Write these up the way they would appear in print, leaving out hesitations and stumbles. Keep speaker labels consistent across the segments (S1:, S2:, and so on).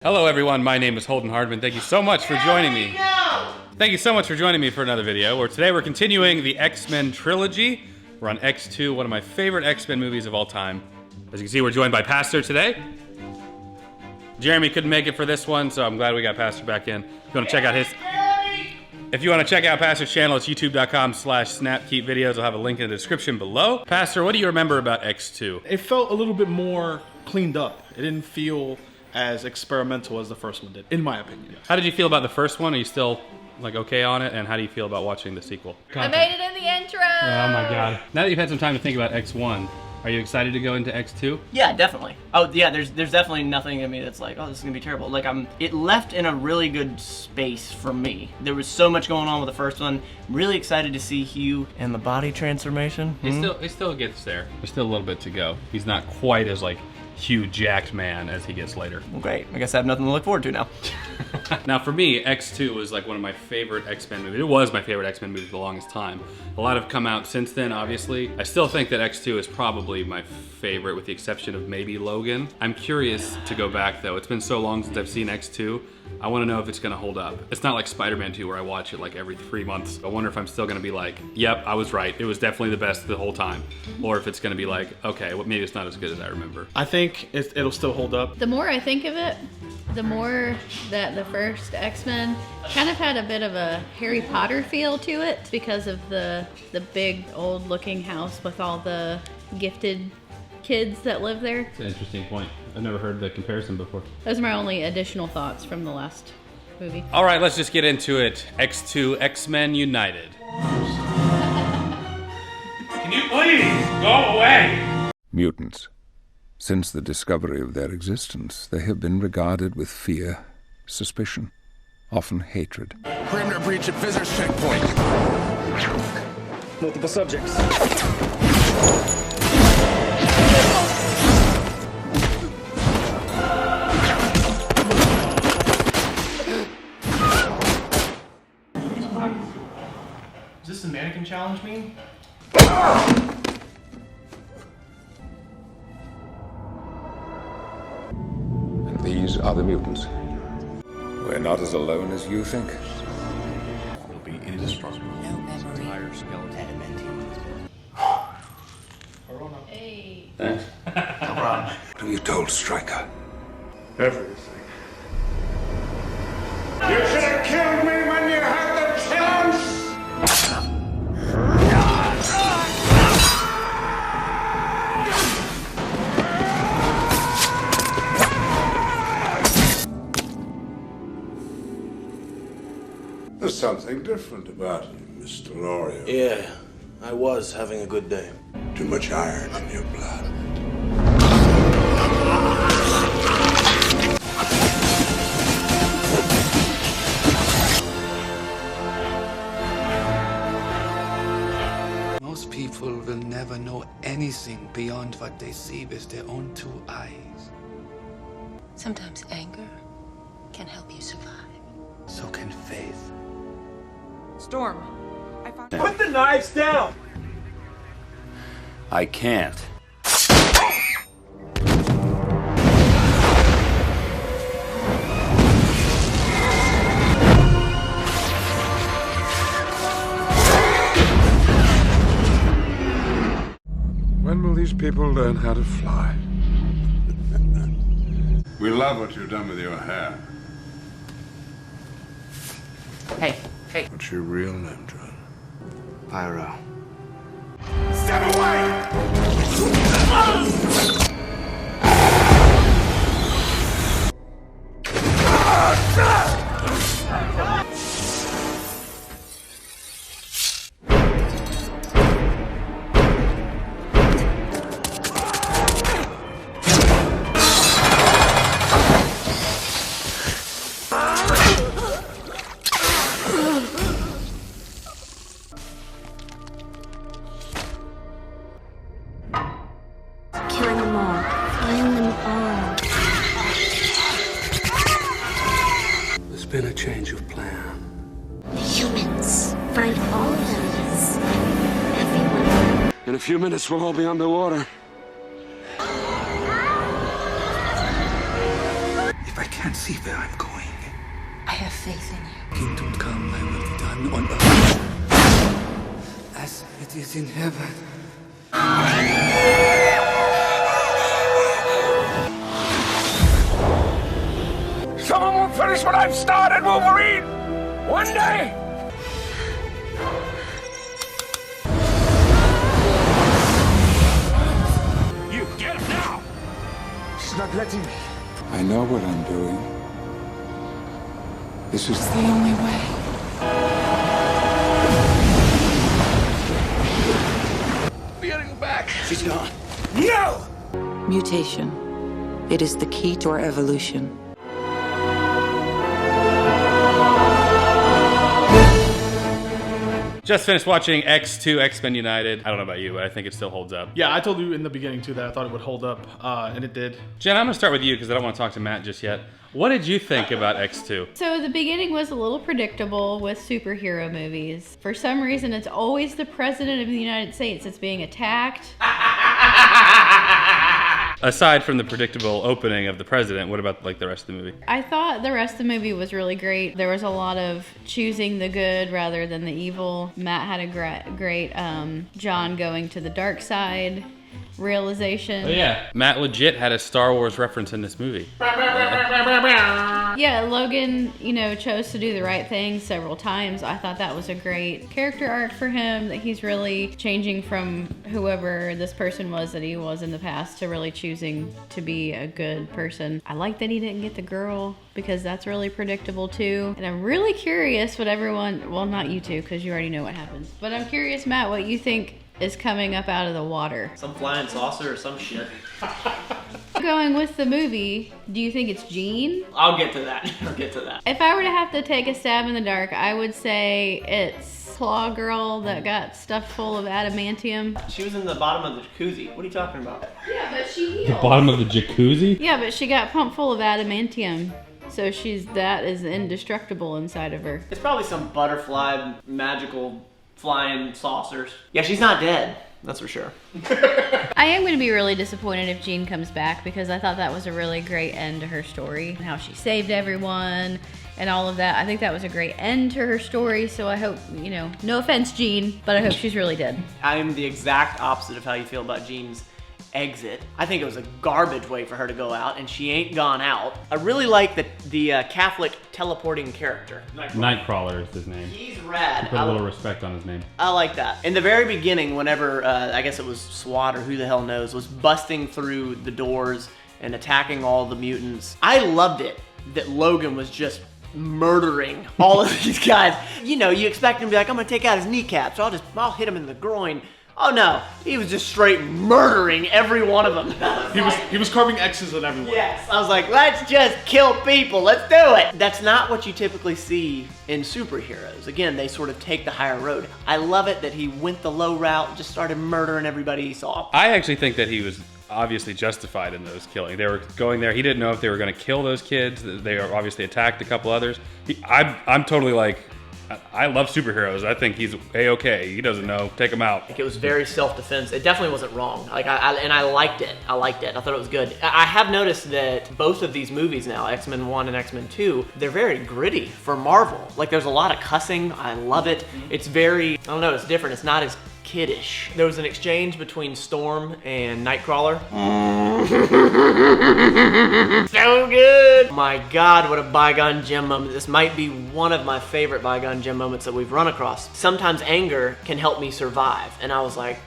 S1: Hello everyone, my name is Holden Hardman. Thank you so much for joining me. Thank you so much for joining me for another video, where today we're continuing the X-Men trilogy. We're on X2, one of my favorite X-Men movies of all time. As you can see, we're joined by Pastor today. Jeremy couldn't make it for this one, so I'm glad we got Pastor back in. If you want to check out Pastor's channel, it's youtube.com/snapkeepvideos. I'll have a link in the description below. Pastor, what do you remember about X2?
S2: It felt a little bit more cleaned up. It didn't feel as experimental as the first one did, in my opinion.
S1: How did you feel about the first one? Are you still like okay on it? And how do you feel about watching the sequel?
S3: I made it in the intro!
S1: Oh my god. Now that you've had some time to think about X1, are you excited to go into X2?
S3: Yeah, definitely. Oh yeah, there's definitely nothing in me that's like, oh, this is gonna be terrible. Like it left in a really good space for me. There was so much going on with the first one. Really excited to see Hugh and the body transformation.
S1: It still gets there. There's still a little bit to go. He's not quite as like Hugh jacked man as he gets later.
S3: Well, great. I guess I have nothing to look forward to now.
S1: Now for me, X2 was like one of my favorite X-Men movies. It was my favorite X-Men movie for the longest time. A lot have come out since then, obviously. I still think that X2 is probably my favorite, with the exception of maybe Logan. I'm curious to go back though. It's been so long since I've seen X2. I want to know if it's gonna hold up. It's not like Spider-Man 2 where I watch it like every 3 months. I wonder if I'm still gonna be like, yep, I was right. It was definitely the best the whole time. Or if it's gonna be like, okay, well, maybe it's not as good as I remember.
S2: I think it'll still hold up.
S4: The more I think of it, the more that the first X-Men kind of had a bit of a Harry Potter feel to it because of the big old looking house with all the gifted kids that live there.
S1: It's an interesting point. I've never heard the comparison before.
S4: Those are my only additional thoughts from the last movie.
S1: All right, let's just get into it. X2, X-Men United. Can you please go away?
S5: Mutants. Since the discovery of their existence, they have been regarded with fear, suspicion, often hatred.
S6: Perimeter breach at visitors checkpoint. Multiple subjects.
S3: Is this the mannequin challenge mean?
S5: And these are the mutants. We're not as alone as you think.
S6: Will be indestructible.
S7: No memory.
S6: Entire skeleton.
S4: Hey.
S1: Thanks.
S6: No problem.
S5: What have you told Stryker?
S6: Everything. You should have killed me when you had the chance!
S8: There's something different about you, Mr. Lorio.
S9: Yeah, I was having a good day.
S8: Too much iron in your blood.
S10: Most people will never know anything beyond what they see with their own two eyes.
S7: Sometimes anger can help you survive.
S10: So can faith.
S11: Storm, I found...
S6: Put the knives down!
S9: I can't.
S8: When will these people learn how to fly? We love what you've done with your hair.
S3: Hey.
S8: What's your real name, John?
S9: Pyro.
S6: Step away!
S7: Killing them all. Killing them all.
S10: There's been a change of plan.
S7: The humans. Find all of them. Everyone.
S9: In a few minutes, we'll all be underwater.
S10: If I can't see where I'm going.
S7: I have faith in you.
S10: Kingdom come, thy will be done on earth as it is in heaven.
S6: Someone will finish what I've started, Wolverine! One day! You get him now!
S9: She's not letting me.
S5: I know what I'm doing. This is
S7: The only way.
S9: We're getting back.
S10: She's gone.
S9: No!
S12: Mutation. It is the key to our evolution.
S1: Just finished watching X2 X-Men United. I don't know about you, but I think it still holds up.
S2: Yeah, I told you in the beginning too that I thought it would hold up, and it did.
S1: Jen, I'm gonna start with you because I don't want to talk to Matt just yet. What did you think about X2?
S4: So the beginning was a little predictable with superhero movies. For some reason, it's always the president of the United States that's being attacked.
S1: Aside from the predictable opening of the president, what about like the rest of the movie?
S4: I thought the rest of the movie was really great. There was a lot of choosing the good rather than the evil. Matt had a great John going to the dark side realization.
S1: Oh yeah, Matt legit had a Star Wars reference in this movie.
S4: Yeah, Logan, chose to do the right thing several times. I thought that was a great character arc for him, that he's really changing from whoever this person was that he was in the past to really choosing to be a good person. I like that he didn't get the girl because that's really predictable too. And I'm really curious what everyone, well, not you two because you already know what happens, but I'm curious, Matt, what you think is coming up out of the water.
S3: Some flying saucer or some shit.
S4: Going with the movie, do you think it's Jean?
S3: I'll get to that.
S4: If I were to have to take a stab in the dark, I would say it's Claw Girl that got stuffed full of adamantium.
S3: She was in the bottom of the jacuzzi. What are you talking about?
S4: Yeah, but she
S1: The bottom of the jacuzzi?
S4: Yeah, but she got pumped full of adamantium. So that is indestructible inside of her.
S3: It's probably some butterfly magical flying saucers. Yeah, she's not dead. That's for sure.
S4: I am going to be really disappointed if Jean comes back because I thought that was a really great end to her story. How she saved everyone and all of that. I think that was a great end to her story. So I hope, no offense, Jean, but I hope she's really dead.
S3: I'm the exact opposite of how you feel about Jean's exit. I think it was a garbage way for her to go out, and she ain't gone out. I really like the Catholic teleporting character.
S1: Nightcrawler is his name.
S3: He's rad.
S1: Put a little respect on his name.
S3: I like that. In the very beginning, whenever, I guess it was SWAT or who the hell knows, was busting through the doors and attacking all the mutants, I loved it that Logan was just murdering all of these guys. You expect him to be like, I'm gonna take out his kneecaps, so I'll hit him in the groin. Oh no, he was just straight murdering every one of them.
S2: He was carving X's on everyone.
S3: Yes, I was like, let's just kill people, let's do it. That's not what you typically see in superheroes. Again, they sort of take the higher road. I love it that he went the low route and just started murdering everybody he saw.
S1: I actually think that he was obviously justified in those killing. They were going there, he didn't know if they were gonna kill those kids. They obviously attacked a couple others. I'm totally like, I love superheroes. I think he's A-okay. He doesn't know. Take him out.
S3: It was very self-defense. It definitely wasn't wrong. I liked it. I thought it was good. I have noticed that both of these movies now, X-Men 1 and X-Men 2, they're very gritty for Marvel. Like, there's a lot of cussing. I love it. It's very, I don't know, it's different. It's not as kiddish. There was an exchange between Storm and Nightcrawler. So good! My God, what a Bygone Gem moment. This might be one of my favorite Bygone Gem moments that we've run across. Sometimes anger can help me survive. And I was like,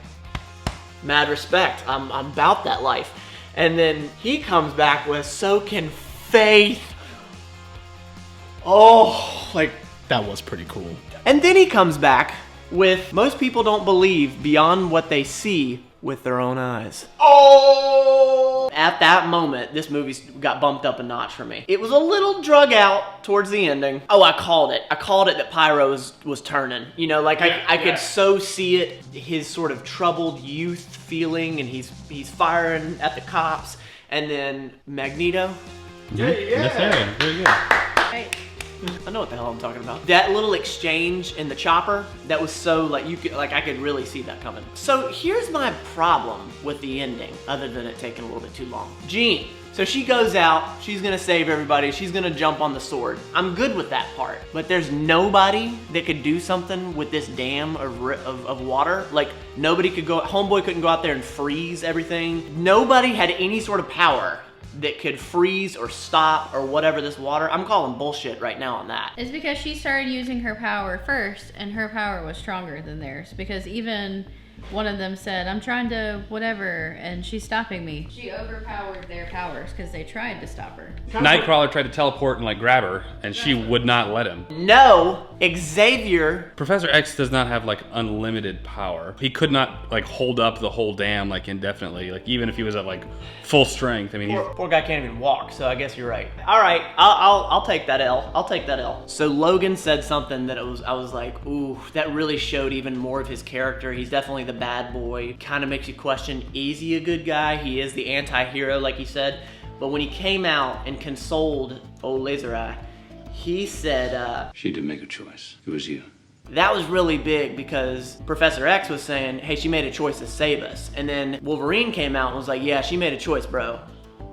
S3: mad respect. I'm about that life. And then he comes back with, so can faith. Oh, like,
S2: that was pretty cool.
S3: And then he comes back with, most people don't believe beyond what they see with their own eyes. Oh! At that moment, this movie got bumped up a notch for me. It was a little drug out towards the ending. Oh, I called it. I called it that Pyro was turning. I could so see it, his sort of troubled youth feeling, and he's firing at the cops. And then Magneto.
S1: Yeah. Very good.
S4: Right.
S3: I know what the hell I'm talking about. That little exchange in the chopper, that was so I could really see that coming. So here's my problem with the ending, other than it taking a little bit too long. Jean, So she goes out, she's gonna save everybody, she's gonna jump on the sword. I'm good with that part, but there's nobody that could do something with this dam of water. Like, nobody could go, Homeboy couldn't go out there and freeze everything. Nobody had any sort of power that could freeze or stop or whatever this water. I'm calling bullshit right now on that.
S4: It's because she started using her power first, and her power was stronger than theirs. Because even one of them said, I'm trying to whatever, and she's stopping me. She overpowered their powers because they tried to stop her.
S1: Nightcrawler tried to teleport and like grab her, and she would not let him.
S3: No, Xavier.
S1: Professor X does not have like unlimited power. He could not like hold up the whole dam like indefinitely, like even if he was at like full strength. I mean,
S3: Poor guy can't even walk, so I guess you're right. All right, I'll take that L. I'll take that L. So Logan said something that I was like, ooh, that really showed even more of his character. He's definitely the bad boy. Kind of makes you question, is he a good guy? He is the anti-hero, like he said. But when he came out and consoled old Laser Eye, he said,
S13: she didn't make a choice. It was you.
S3: that was really big because Professor X was saying, hey, she made a choice to save us. And then Wolverine came out and was like, yeah, she made a choice, bro.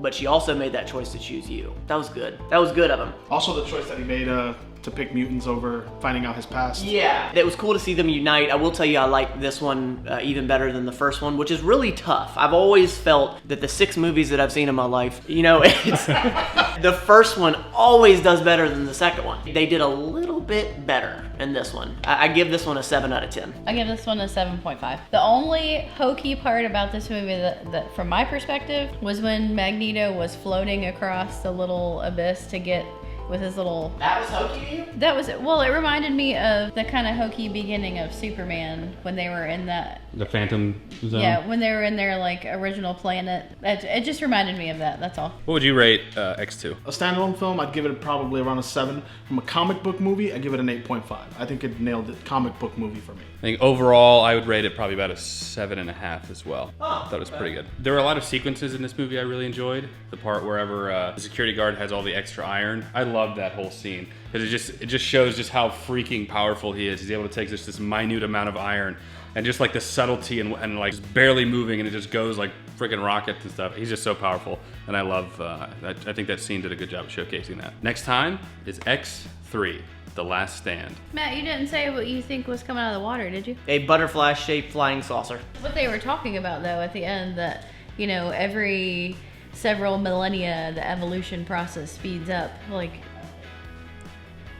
S3: But she also made that choice to choose you. That was good. That was good of him.
S2: Also the choice that he made to pick mutants over finding out his past.
S3: Yeah, it was cool to see them unite. I will tell you, I like this one even better than the first one, which is really tough. I've always felt that the 6 movies that I've seen in my life, you know, it's the first one always does better than the second one. They did a little bit better in this one. I give this one a 7 out of 10.
S4: I give this one a 7.5. The only hokey part about this movie that from my perspective was when Magneto was floating across the little abyss to get with his little...
S3: That was hokey to you?
S4: That was, well, it reminded me of the kind of hokey beginning of Superman when they were in
S1: the Phantom Zone?
S4: Yeah, when they were in their like original planet. It just reminded me of that, that's all.
S1: What would you rate X2?
S2: A standalone film, I'd give it probably around a 7. From a comic book movie, I'd give it an 8.5. I think it nailed it. Comic book movie for me.
S1: I think overall, I would rate it probably about a 7.5 as well.
S3: Oh,
S1: that was pretty good. There were a lot of sequences in this movie I really enjoyed. The part wherever the security guard has all the extra iron. I loved that whole scene because it just shows just how freaking powerful he is. He's able to take just this minute amount of iron and just like the subtlety and like just barely moving, and it just goes like freaking rockets and stuff. He's just so powerful, and I love. I think that scene did a good job of showcasing that. Next time is X3. The Last Stand.
S4: Matt, you didn't say what you think was coming out of the water, did you?
S3: A butterfly-shaped flying saucer.
S4: What they were talking about, though, at the end, that, you know, every several millennia, the evolution process speeds up. Like,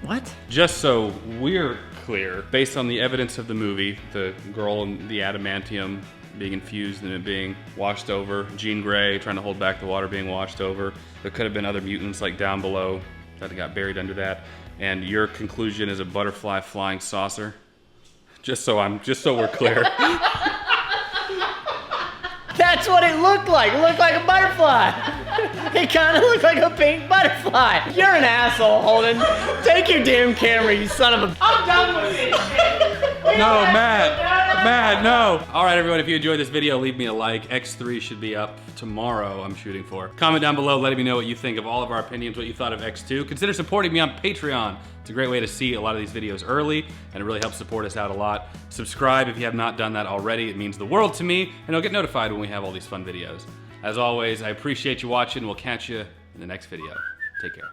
S3: what?
S1: Just so we're clear, based on the evidence of the movie, the girl in the adamantium being infused and it being washed over, Jean Grey trying to hold back the water being washed over, there could have been other mutants like down below that got buried under that. And your conclusion is a butterfly flying saucer? Just so we're clear.
S3: That's what it looked like. It looked like a butterfly. It kind of looked like a pink butterfly. You're an asshole, Holden. Take your damn camera, you son of a... I'm done with this shit.
S1: No, Matt, no. All right, everyone, if you enjoyed this video, leave me a like. X3 should be up tomorrow, I'm shooting for. Comment down below, letting me know what you think of all of our opinions, what you thought of X2. Consider supporting me on Patreon. It's a great way to see a lot of these videos early, and it really helps support us out a lot. Subscribe if you have not done that already. It means the world to me, and you'll get notified when we have all these fun videos. As always, I appreciate you watching. We'll catch you in the next video. Take care.